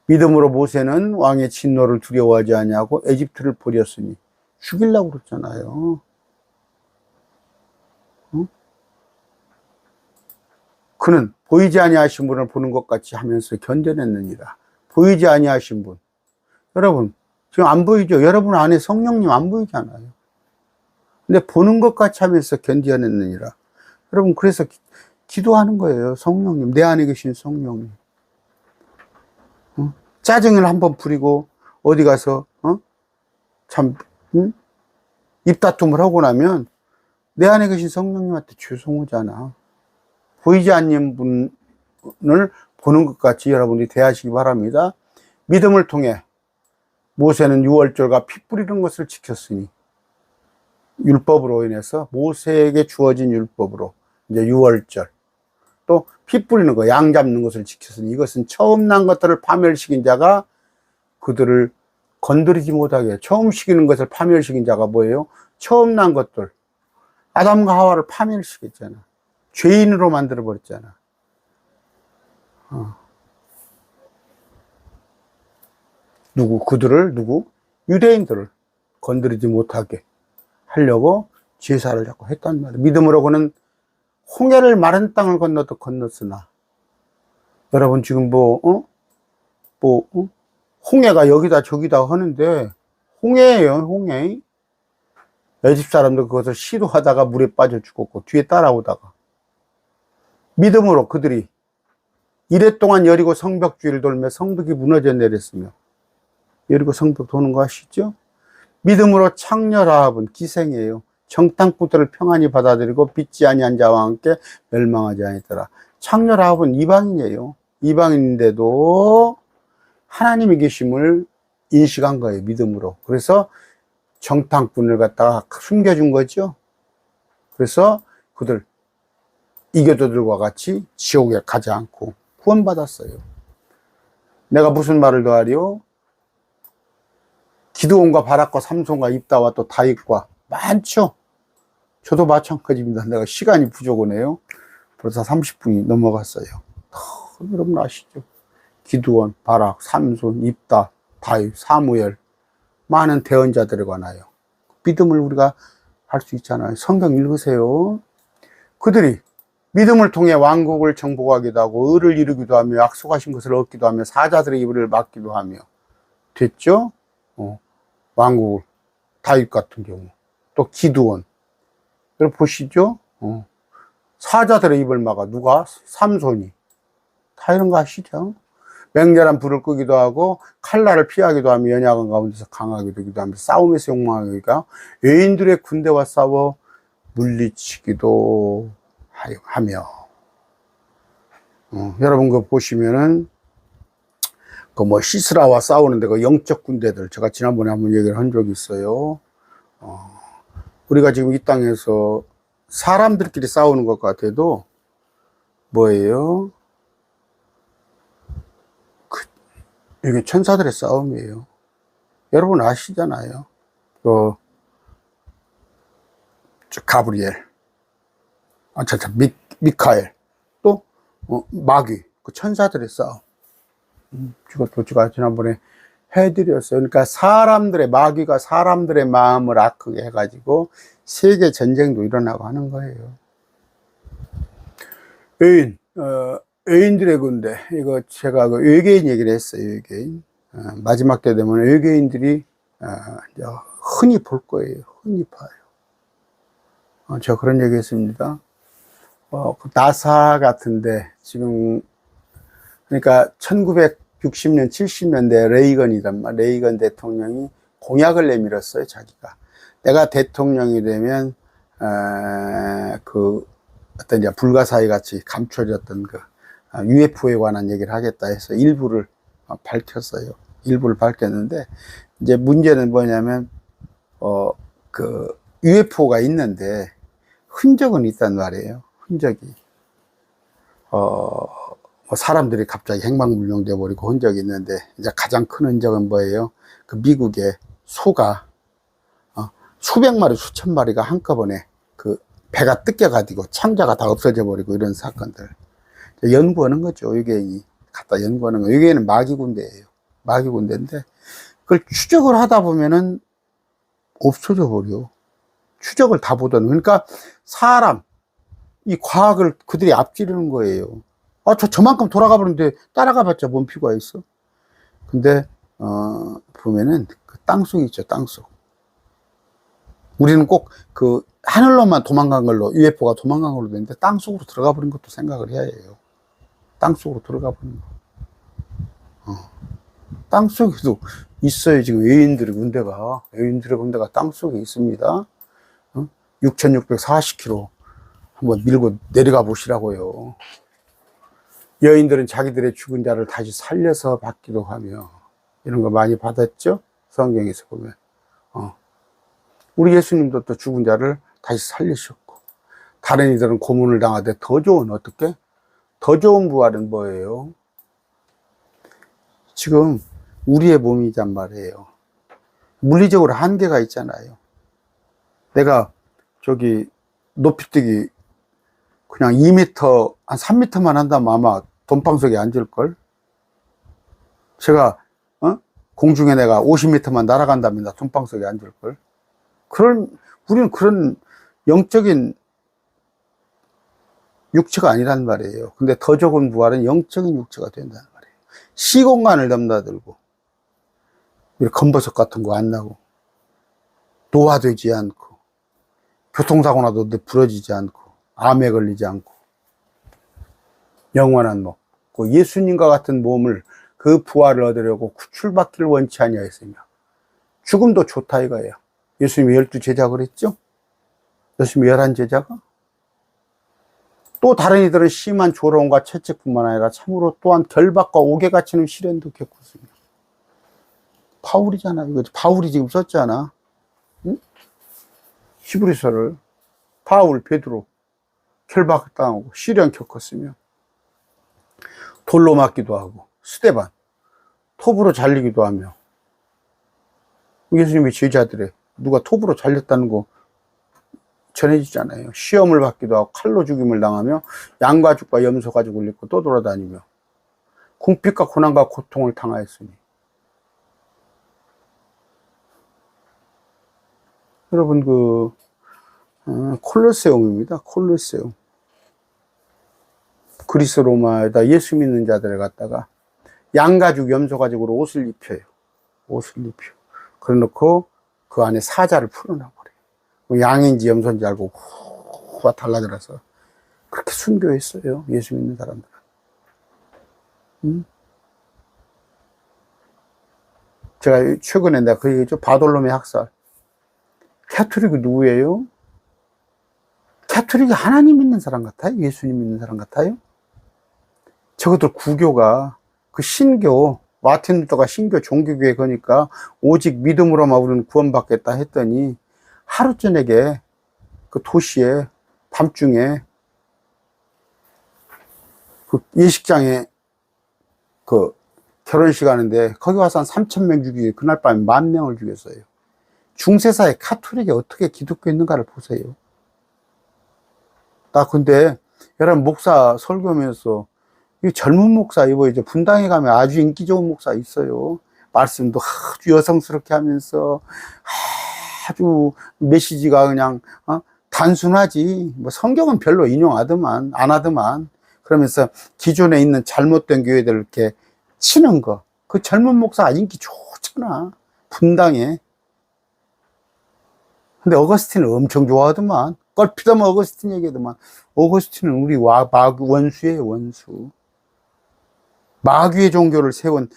믿음으로 모세는 왕의 진노를 두려워하지 아니하고 에집트를 버렸으니 죽이려고 그랬잖아요. 응? 그는 보이지 아니하신 분을 보는 것 같이 하면서 견뎌냈느니라. 보이지 아니하신 분. 여러분, 지금 안 보이죠? 여러분 안에 성령님 안 보이잖아요. 근데 보는 것 같이 하면서 견뎌냈느니라. 여러분, 그래서 기도하는 거예요. 성령님, 내 안에 계신 성령님. 짜증을 한번 부리고 어디 가서 입다툼을 하고 나면 내 안에 계신 성령님한테 죄송하잖아. 보이지 않는 분을 보는 것 같이 여러분이 대하시기 바랍니다. 믿음을 통해 모세는 유월절과 피 뿌리는 것을 지켰으니, 율법으로 인해서 모세에게 주어진 율법으로 이제 유월절, 또 피 뿌리는 거, 양 잡는 것을 지켰으니 이것은 처음 난 것들을 파멸시킨 자가 그들을 건드리지 못하게. 처음 시키는 것을 파멸시킨 자가 뭐예요? 처음 난 것들, 아담과 하와를 파멸시켰잖아. 죄인으로 만들어 버렸잖아. 그들을 유대인들을 건드리지 못하게 하려고 제사를 자꾸 했단 말이에요. 믿음으로 그는 홍해를 마른 땅을 건너도 건넜으나, 여러분 지금 홍해가 여기다 저기다 하는데 홍해예요, 홍해. 애집 사람들 그것을 시도하다가 물에 빠져 죽었고 뒤에 따라오다가, 믿음으로 그들이 이랫동안 여리고 성벽 주위를 돌며 성벽이 무너져 내렸으며, 여리고 성벽 도는 거 아시죠? 믿음으로 창녀 라합은 기생이에요. 정탐꾼들을 평안히 받아들이고 믿지 아니한 자와 함께 멸망하지 아니더라. 창녀 라합은 이방인이에요. 이방인인데도 하나님의 계심을 인식한 거예요, 믿음으로. 그래서 정탐꾼을 갖다가 숨겨준 거죠. 그래서 그들 이교도들과 같이 지옥에 가지 않고 구원받았어요. 내가 무슨 말을 더하리요? 기드온과 바락과 삼손과 입다와 또 다윗과 많죠. 저도 마찬가지입니다. 내가 시간이 부족하네요. 벌써 30분이 넘어갔어요. 여러분 아시죠? 기드온, 바락, 삼손, 입다, 다윗, 사무엘, 많은 대언자들에 관하여 믿음을 우리가 할 수 있잖아요. 성경 읽으세요. 그들이 믿음을 통해 왕국을 정복하기도 하고 의를 이루기도 하며 약속하신 것을 얻기도 하며 사자들의 입을 막기도 하며 됐죠? 왕국을, 다윗 같은 경우, 또 기드온, 여러분 보시죠? 사자들의 입을 막아. 누가? 삼손이. 다 이런 거 아시죠? 맹렬한 불을 끄기도 하고 칼날을 피하기도 하며 연약한 가운데서 강하게 되기도 하며 싸움에서 욕망하기가 여인들의 군대와 싸워 물리치기도 하며. 여러분 그거 보시면은 그 시스라와 싸우는데 그 영적 군대들, 제가 지난번에 한번 얘기를 한 적이 있어요. 우리가 지금 이 땅에서 사람들끼리 싸우는 것 같아도 뭐예요? 이게 천사들의 싸움이에요. 여러분 아시잖아요. 가브리엘, 미카엘, 또 마귀, 그 천사들의 싸움. 이것도 제가 지난번에 해드렸어요. 그러니까 마귀가 사람들의 마음을 악하게 해가지고 세계 전쟁도 일어나고 하는 거예요. 외인들의 군대, 이거 제가 외계인 얘기를 했어요. 외계인. 마지막 때 되면 외계인들이 이제 흔히 볼 거예요. 흔히 봐요. 제가 그런 얘기 했습니다. 나사 같은데 지금, 그러니까 1960년, 70년대 레이건 대통령이 공약을 내밀었어요, 자기가. 내가 대통령이 되면, 어떤 이제 불가사의 같이 감춰졌던 UFO에 관한 얘기를 하겠다 해서 일부를 밝혔어요. 일부를 밝혔는데, 이제 문제는 뭐냐면, UFO가 있는데, 흔적은 있단 말이에요. 흔적이. 사람들이 갑자기 행방불명돼 버리고 흔적이 있는데, 이제 가장 큰 흔적은 뭐예요? 그 미국의 소가 수백 마리, 수천 마리가 한꺼번에 그 배가 뜯겨가지고 창자가 다 없어져 버리고 이런 사건들 연구하는 거죠. 외계인이 갖다 연구하는 거. 외계인은 마귀 군대예요. 마귀 군대인데, 그걸 추적을 하다 보면은 없어져 버려. 추적을 다 보던. 그러니까 사람, 이 과학을 그들이 앞지르는 거예요. 저만큼 돌아가 버리는데 따라가 봤자 뭔 필요가 있어? 근데, 보면은 그 땅속이 있죠, 땅속. 우리는 꼭 그 하늘로만 도망간 걸로, UFO가 도망간 걸로 되는데 땅속으로 들어가 버린 것도 생각을 해야 해요. 땅속으로 들어가 버린 거. 땅속에도 있어요. 지금 외인들의 군대가 땅속에 있습니다. 6640km 한번 밀고 내려가 보시라고요. 여인들은 자기들의 죽은 자를 다시 살려서 받기도 하며, 이런 거 많이 받았죠? 성경에서 보면. 우리 예수님도 또 죽은 자를 다시 살리셨고, 다른 이들은 고문을 당하되 더 좋은, 어떻게? 더 좋은 부활은 뭐예요? 지금 우리의 몸이란 말이에요. 물리적으로 한계가 있잖아요. 내가 저기 높이뛰기 그냥 2m, 한 3m만 한다면 아마 돈방석에 앉을걸? 제가, 공중에 내가 50m만 날아간다면 나 돈방석에 앉을걸? 우리는 그런 영적인 육체가 아니란 말이에요. 근데 더 좋은 부활은 영적인 육체가 된다는 말이에요. 시공간을 넘나들고, 검버섯 같은 거 안 나고, 노화되지 않고, 교통사고 나도 부러지지 않고, 암에 걸리지 않고, 영원한 몸, 그 예수님과 같은 몸을, 그 부활을 얻으려고 구출받기를 원치 아니하였으며, 죽음도 좋다 이거예요. 예수님이 12제자 그랬죠? 예수님이 11제자가? 또 다른 이들은 심한 조롱과 채찍뿐만 아니라 참으로 또한 결박과 옥에 갇히는 시련도 겪었습니다. 바울이잖아. 이거 바울이 지금 썼잖아. 응? 히브리서를. 바울, 베드로 결박당하고 시련 겪었으며, 돌로 맞기도 하고, 스데반 톱으로 잘리기도 하며, 예수님의 제자들의 누가 톱으로 잘렸다는 거 전해지잖아요. 시험을 받기도 하고, 칼로 죽임을 당하며, 양가죽과 염소 가죽을 입고 또 돌아다니며, 궁핍과 고난과 고통을 당하였으니. 여러분, 콜로세움입니다. 콜로세움. 그리스 로마에다 예수 믿는 자들을 갖다가 양가죽, 염소가죽으로 옷을 입혀요. 옷을 입혀. 그래 놓고 그 안에 사자를 풀어놔버려요. 양인지 염소인지 알고 후와 달라들어서 그렇게 순교했어요. 예수 믿는 사람들은. 제가 최근에 내가 그 얘기했죠. 바돌로메 학살. 캐토릭이 누구예요? 캐토릭이 하나님 믿는 사람 같아요? 예수님 믿는 사람 같아요? 저것들 구교가, 그 신교, 마틴 루터가 신교 종교교회 거니까 오직 믿음으로만 우리는 구원받겠다 했더니, 하루 저녁에 그 도시에 밤중에 그 예식장에 그 결혼식 하는데 거기 와서 한 3,000명 죽이고 그날 밤에 10,000명을 죽였어요. 중세사에 카톨릭이 어떻게 기독교 있는가를 보세요. 나 근데 여러분 목사 설교하면서 이 젊은 목사 이거 이제 분당에 가면 아주 인기 좋은 목사 있어요. 말씀도 아주 여성스럽게 하면서 아주 메시지가 그냥 단순하지, 뭐 성경은 별로 인용하더만 안 하더만, 그러면서 기존에 있는 잘못된 교회들 이렇게 치는 거, 그 젊은 목사 인기 좋잖아 분당에. 근데 어거스틴을 엄청 좋아하더만, 껄피더만 어거스틴 얘기하더만. 어거스틴은 우리 원수예요, 원수. 마귀의 종교를 세운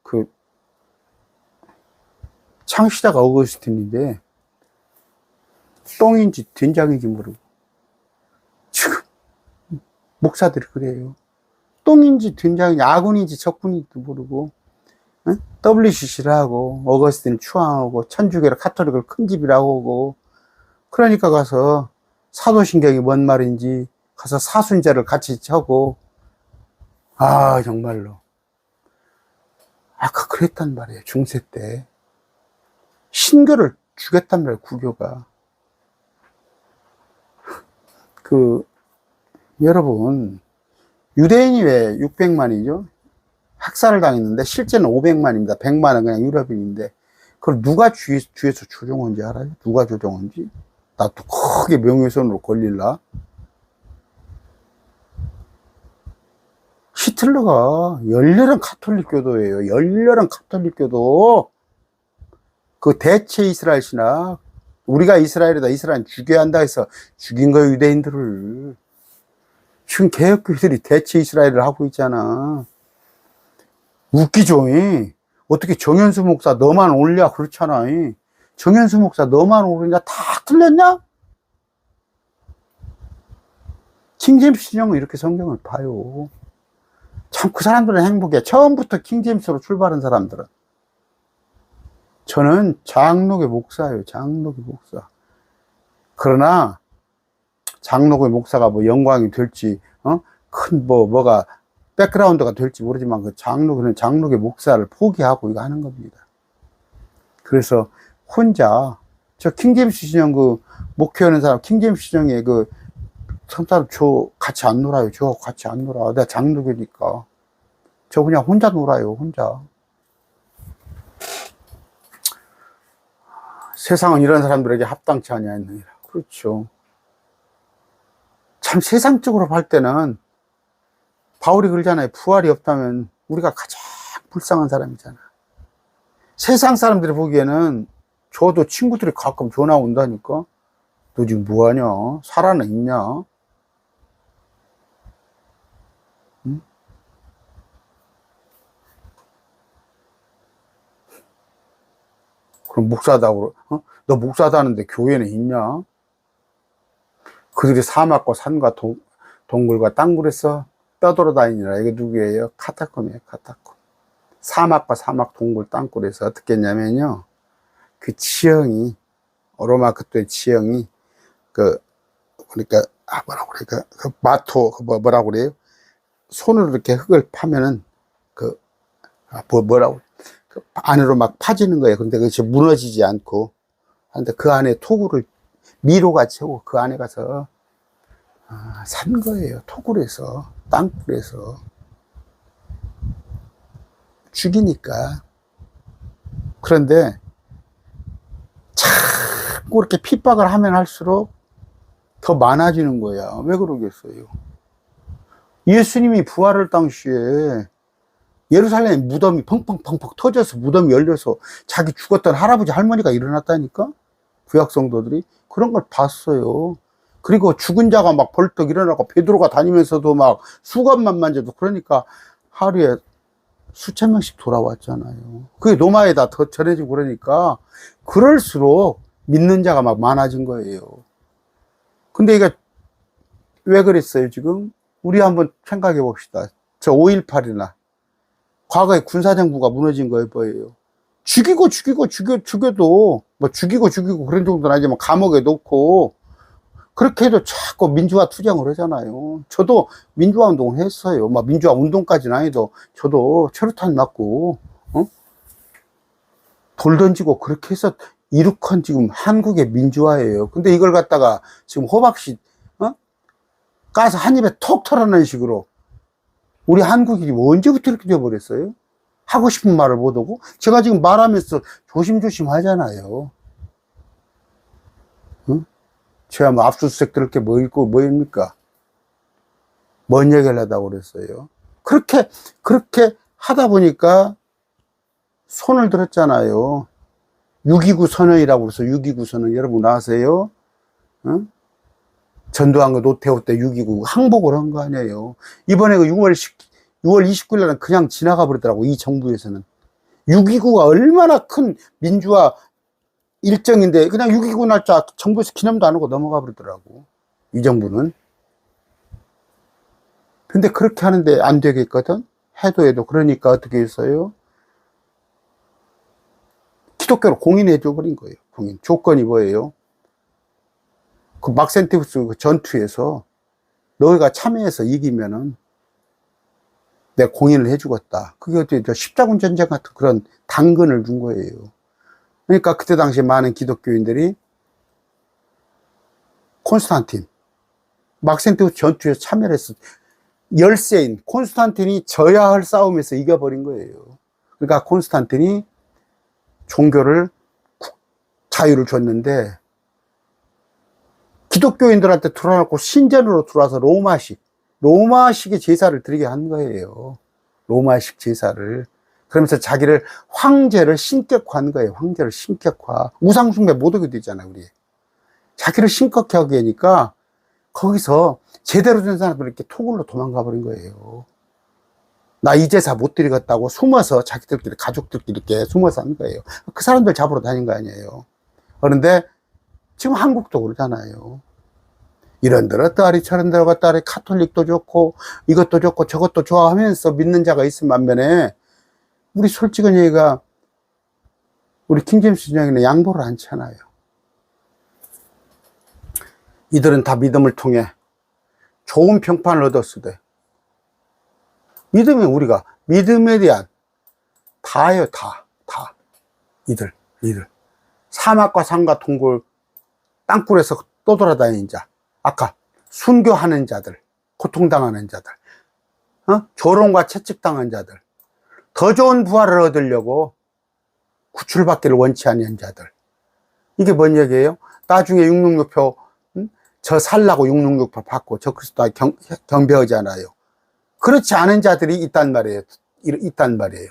그 창시자가 어거스틴인데 똥인지 된장인지 모르고, 지금 목사들이 그래요. 똥인지 된장인지 아군인지 적군인지도 모르고, WCC를 하고 어거스틴을 추앙하고 천주교를 카톨릭을 큰 집이라고 하고, 그러니까 가서 사도신경이 뭔 말인지 가서 사순절을 같이 하고, 정말로 아까 그랬단 말이에요. 중세 때 신교를 죽였단 말이에요. 구교가. 여러분, 유대인이 왜 600만이죠? 학살을 당했는데 실제는 500만입니다. 100만은 그냥 유럽인인데 그걸 누가 뒤에서 조종한지 알아요? 누가 조종한지? 나 또 크게 명예훼손으로 걸릴라? 히틀러가 열렬한 카톨릭 교도예요. 열렬한 카톨릭 교도. 그 대체 이스라엘 신학, 우리가 이스라엘이다, 이스라엘 죽여야 한다 해서 죽인 거예요, 유대인들을. 지금 개혁교회들이 대체 이스라엘을 하고 있잖아. 웃기죠? 어떻게 정현수 목사 너만 올려? 그렇잖아. 정현수 목사 너만 오르냐? 다 틀렸냐? 킹제임스 신형은 이렇게 성경을 봐요. 참 그 사람들은 행복해. 처음부터 킹제임스로 출발한 사람들은. 저는 장로교 목사예요. 장로교 목사. 그러나 장로교 목사가 뭐 영광이 될지 큰 뭐가 백그라운드가 될지 모르지만 그 장로교는 장로교 목사를 포기하고 이거 하는 겁니다. 그래서 혼자 저 킹제임스 신형 그 목회하는 사람 킹제임스 신형의 그 성사람 저 같이 안 놀아요. 저 같이 안 놀아. 내가 장로교니까 저 그냥 혼자 놀아요. 혼자. 세상은 이런 사람들에게 합당치 아니하느니라. 그렇죠. 참 세상적으로 볼 때는 바울이 그러잖아요. 부활이 없다면 우리가 가장 불쌍한 사람이잖아. 세상 사람들이 보기에는 저도 친구들이 가끔 전화 온다니까. 너 지금 뭐하냐? 살아나 있냐? 응? 그럼 목사다고, 너 목사다 하는데 교회는 있냐? 그들이 사막과 산과 동굴과 땅굴에서 떠돌아다니느라. 이게 누구예요? 카타콤이에요, 카타콤. 사막과 사막, 동굴, 땅굴에서 어떻게 했냐면요. 그 지형이, 로마 그때의 지형이, 그러니까, 그 마토, 뭐라고 그래요? 손으로 이렇게 흙을 파면은, 뭐라고, 그 안으로 막 파지는 거예요. 근데 그것이 무너지지 않고. 근데 그 안에 토구를 미로가 채우고 그 안에 가서 산 거예요. 토굴에서, 땅굴에서. 죽이니까. 그런데 자꾸 이렇게 핍박을 하면 할수록 더 많아지는 거야. 왜 그러겠어요? 예수님이 부활할 당시에 예루살렘 무덤이 펑펑펑펑 터져서 무덤이 열려서 자기 죽었던 할아버지 할머니가 일어났다니까? 구약 성도들이 그런 걸 봤어요. 그리고 죽은 자가 막 벌떡 일어나고 베드로가 다니면서도 막 수건만 만져도 그러니까 하루에 수천 명씩 돌아왔잖아요. 그게 로마에다 더 전해지고 그러니까 그럴수록 믿는 자가 막 많아진 거예요. 근데 이게 왜 그랬어요 지금? 우리 한번 생각해 봅시다. 저 5.18이나 과거에 군사정부가 무너진 거예요 뭐예요? 죽여도 뭐 죽이고 그런 정도는 아니지만 감옥에 놓고 그렇게 해도 자꾸 민주화 투쟁을 하잖아요. 저도 민주화 운동을 했어요. 막 민주화 운동까지는 아니도 저도 최루탄 맞고 돌 던지고 그렇게 해서 이룩한 지금 한국의 민주화예요. 근데 이걸 갖다가 지금 호박씨 까서 한 입에 톡 털어내는 식으로 우리 한국인이 언제부터 이렇게 되어버렸어요? 하고 싶은 말을 못하고 제가 지금 말하면서 조심조심 하잖아요. 응? 제가 뭐 압수수색 들을 게 뭐 있고 뭐입니까? 뭔 얘기를 하다고 그랬어요? 그렇게 하다 보니까 손을 들었잖아요. 6.29 선언이라고 그래서 6.29 선언 여러분 아세요? 응? 전두환 그 노태우 때 6.29 항복을 한 거 아니에요. 이번에 그 6월 29일 날은 그냥 지나가 버리더라고, 이 정부에서는. 6.29가 얼마나 큰 민주화 일정인데, 그냥 6.29 날짜 정부에서 기념도 안 하고 넘어가 버리더라고, 이 정부는. 근데 그렇게 하는데 안 되겠거든? 해도. 그러니까 어떻게 했어요? 기독교로 공인해줘 버린 거예요, 공인. 조건이 뭐예요? 그 막센티우스 그 전투에서 너희가 참여해서 이기면은 내가 공인을 해주겠다. 그게 어떻게 십자군 전쟁 같은 그런 당근을 준 거예요. 그러니까 그때 당시 많은 기독교인들이 콘스탄틴, 막센티우스 전투에 참여를 했어. 열세인 콘스탄틴이 져야 할 싸움에서 이겨버린 거예요. 그러니까 콘스탄틴이 종교를 자유를 줬는데 기독교인들한테 들어놓고 신전으로 들어와서 로마식의 제사를 드리게 한 거예요. 로마식 제사를. 그러면서 자기를 황제를 신격화한 거예요. 황제를 신격화. 우상숭배 못 오게 되잖아요, 우리. 자기를 신격하게 하니까 거기서 제대로 된 사람들 이렇게 토굴로 도망가 버린 거예요. 나 이 제사 못 드리겠다고 숨어서 자기들끼리, 가족들끼리 이렇게 숨어서 한 거예요. 그 사람들 잡으러 다닌 거 아니에요. 그런데 지금 한국도 그러잖아요. 이런데로 딸이 저런데로 갔다리 카톨릭도 좋고 이것도 좋고 저것도 좋아하면서 믿는 자가 있으면 반면에 우리 솔직한 얘기가 우리 킹제임스 신앙에는 양보를 않잖아요. 이들은 다 믿음을 통해 좋은 평판을 얻었으되 믿음이 우리가 믿음에 대한 다예요. 다 이들 사막과 산과 동굴 땅굴에서 떠돌아다니는 자, 아까 순교하는 자들, 고통당하는 자들, 조롱과 채찍당한 자들, 더 좋은 부활을 얻으려고 구출받기를 원치 않는 자들. 이게 뭔 얘기예요? 나중에 666표 저 살라고 666표 받고 저 그리스도 경배하잖아요. 그렇지 않은 자들이 있단 말이에요.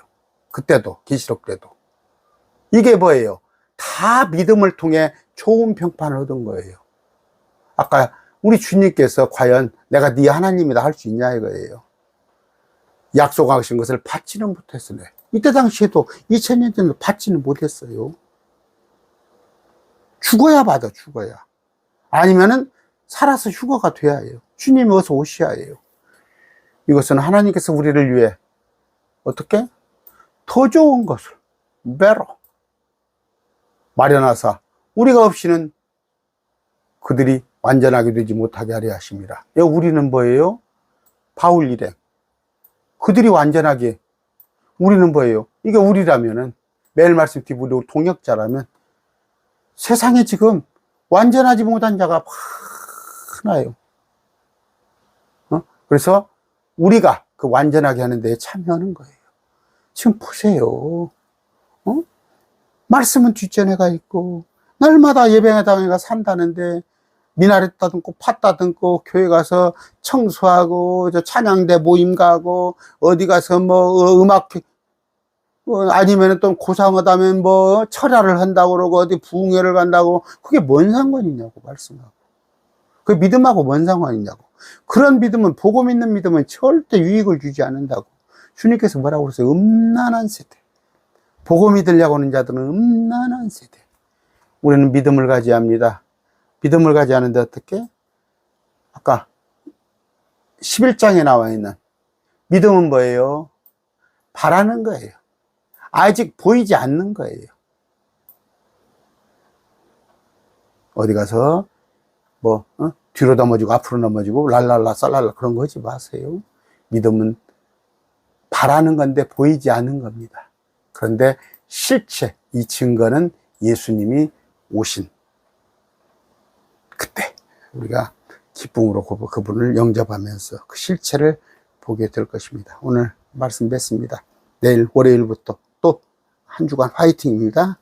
그때도 계시록 때도. 이게 뭐예요? 다 믿음을 통해 좋은 평판을 얻은 거예요. 아까 우리 주님께서 과연 내가 네 하나님이다 할 수 있냐 이거예요. 약속하신 것을 받지는 못했어요. 이때 당시에도 2000년 전에도 받지는 못했어요. 죽어야 받아, 죽어야. 아니면은 살아서 휴거가 돼야 해요. 주님이 어서 오셔야 해요. 이것은 하나님께서 우리를 위해 어떻게? 더 좋은 것을 배로 마련하사 우리가 없이는 그들이 완전하게 되지 못하게 하려 하십니다. 우리는 뭐예요? 바울 일행. 그들이 완전하게. 우리는 뭐예요? 이게 우리라면은, 매일 말씀드리고 우리 동역자라면 세상에 지금 완전하지 못한 자가 많아요. 그래서 우리가 그 완전하게 하는 데에 참여하는 거예요. 지금 보세요. 말씀은 뒷전에 가 있고 날마다 예배에 당해가 산다는데 미나리 따듬고 팥 따듬고 교회 가서 청소하고 저 찬양대 모임 가고 어디 가서 뭐 음악 아니면 또 고상하다면 뭐 철야를 한다고 그러고 어디 부흥회를 간다고. 그게 뭔 상관이냐고 말씀하고. 그 믿음하고 뭔 상관이냐고. 그런 믿음은, 복음 있는 믿음은 절대 유익을 주지 않는다고. 주님께서 뭐라고 그러세요? 음란한 세대. 복음 믿으려고 하는 자들은 음란한 세대. 우리는 믿음을 가져야 합니다. 믿음을 가져야 하는데 어떻게? 아까 11장에 나와 있는 믿음은 뭐예요? 바라는 거예요. 아직 보이지 않는 거예요. 어디 가서 뒤로 넘어지고 앞으로 넘어지고 랄랄라 쌀랄라 그런 거 하지 마세요. 믿음은 바라는 건데 보이지 않는 겁니다. 그런데 실체, 이 증거는 예수님이 오신 그때 우리가 기쁨으로 그분을 영접하면서 그 실체를 보게 될 것입니다. 오늘 말씀 뵙습니다. 내일 월요일부터 또 한 주간 화이팅입니다.